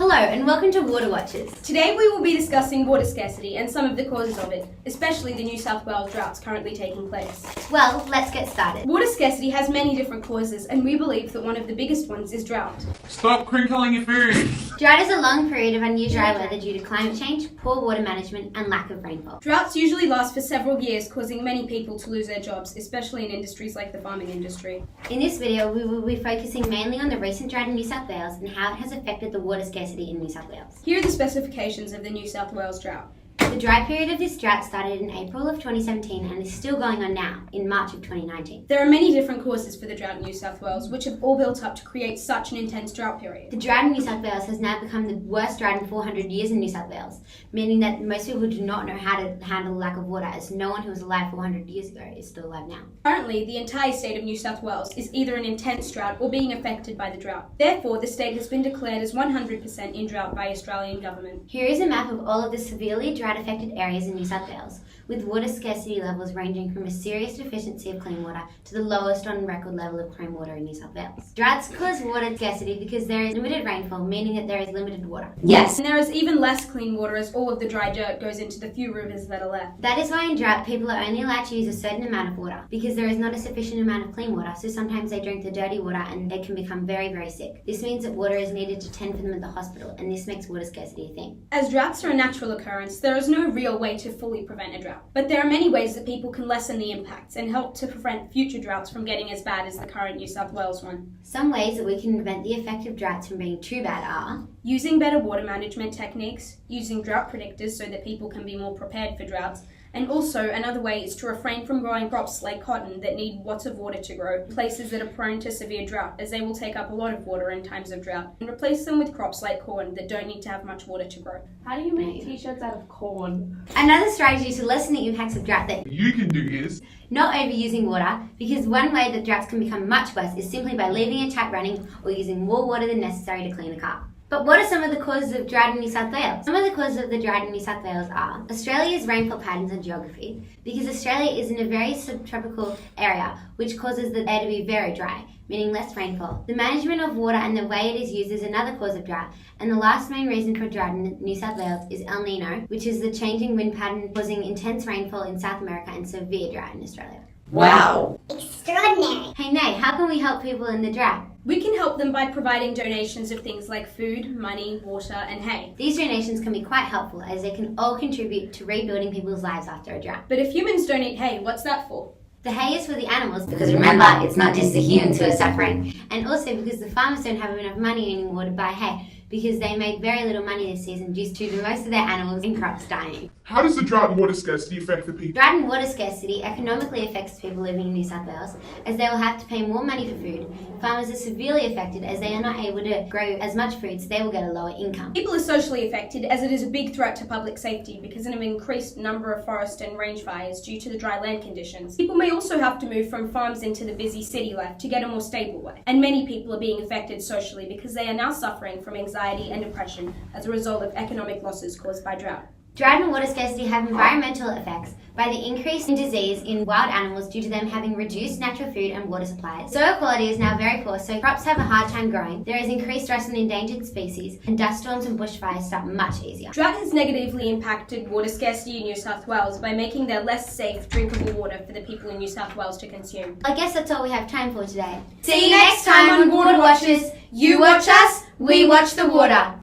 Hello and welcome to Water Watchers. Today we will be discussing water scarcity and some of the causes of it, especially the New South Wales droughts currently taking place. Well, let's get started. Water scarcity has many different causes, and we believe that one of the biggest ones is drought. Stop crinkling your food! Drought is a long period of unusual dry weather due to climate change, poor water management and lack of rainfall. Droughts usually last for several years, causing many people to lose their jobs, especially in industries like the farming industry. In this video, we will be focusing mainly on the recent drought in New South Wales and how it has affected the water scarcity in New South Wales. Here are the specifications of the New South Wales drought. The dry period of this drought started in April of 2017 and is still going on now, in March of 2019. There are many different causes for the drought in New South Wales, which have all built up to create such an intense drought period. The drought in New South Wales has now become the worst drought in 400 years in New South Wales, meaning that most people do not know how to handle the lack of water, as no one who was alive 400 years ago is still alive now. Currently, the entire state of New South Wales is either an intense drought or being affected by the drought. Therefore, the state has been declared as 100% in drought by Australian government. Here is a map of all of the severely drought-affected areas in New South Wales, with water scarcity levels ranging from a serious deficiency of clean water to the lowest on record level of clean water in New South Wales. Droughts cause water scarcity because there is limited rainfall, meaning that there is limited water. Yes, and there is even less clean water as all of the dry dirt goes into the few rivers that are left. That is why in drought, people are only allowed to use a certain amount of water, because there is not a sufficient amount of clean water, so sometimes they drink the dirty water and they can become very, very sick. This means that water is needed to tend for them at the hospital, and this makes water scarcity a thing. As droughts are a natural occurrence, there is no real way to fully prevent a drought. But there are many ways that people can lessen the impacts and help to prevent future droughts from getting as bad as the current New South Wales one. Some ways that we can prevent the effect of droughts from being too bad are using better water management techniques, using drought predictors so that people can be more prepared for droughts, and also another way is to refrain from growing crops like cotton that need lots of water to grow, places that are prone to severe drought, as they will take up a lot of water in times of drought, and replace them with crops like corn that don't need to have much water to grow. How do you make t-shirts out of corn? Another strategy to lessen the impacts of drought that You can do is not overusing water, because one way that droughts can become much worse is simply by leaving a tap running or using more water than necessary to clean a car. But what are some of the causes of drought in New South Wales? Some of the causes of the drought in New South Wales are Australia's rainfall patterns and geography, because Australia is in a very subtropical area, which causes the air to be very dry, meaning less rainfall. The management of water and the way it is used is another cause of drought, and the last main reason for drought in New South Wales is El Nino, which is the changing wind pattern causing intense rainfall in South America and severe drought in Australia. Wow! Extraordinary. Hey Nay, how can we help people in the drought? We can help them by providing donations of things like food, money, water, and hay. These donations can be quite helpful, as they can all contribute to rebuilding people's lives after a drought. But if humans donate hay, what's that for? The hay is for the animals, because remember, it's not just the humans who are suffering. And also because the farmers don't have enough money anymore to buy hay, because they made very little money this season due to most of their animals and crops dying. how does the drought and water scarcity affect the people? Drought and water scarcity economically affects people living in New South Wales, as they will have to pay more money for food. Farmers are severely affected as they are not able to grow as much food, so they will get a lower income. People are socially affected as it is a big threat to public safety because of an increased number of forest and range fires due to the dry land conditions. People may also have to move from farms into the busy city life to get a more stable way. And many people are being affected socially because they are now suffering from anxiety and depression as a result of economic losses caused by drought. Drought and water scarcity have environmental effects by the increase in disease in wild animals due to them having reduced natural food and water supplies. Soil quality is now very poor, so crops have a hard time growing. There is increased stress on endangered species, and dust storms and bushfires start much easier. Drought has negatively impacted water scarcity in New South Wales by making there less safe, drinkable water for the people in New South Wales to consume. I guess that's all we have time for today. See you next time on Water Watchers. You watch us, we watch the water.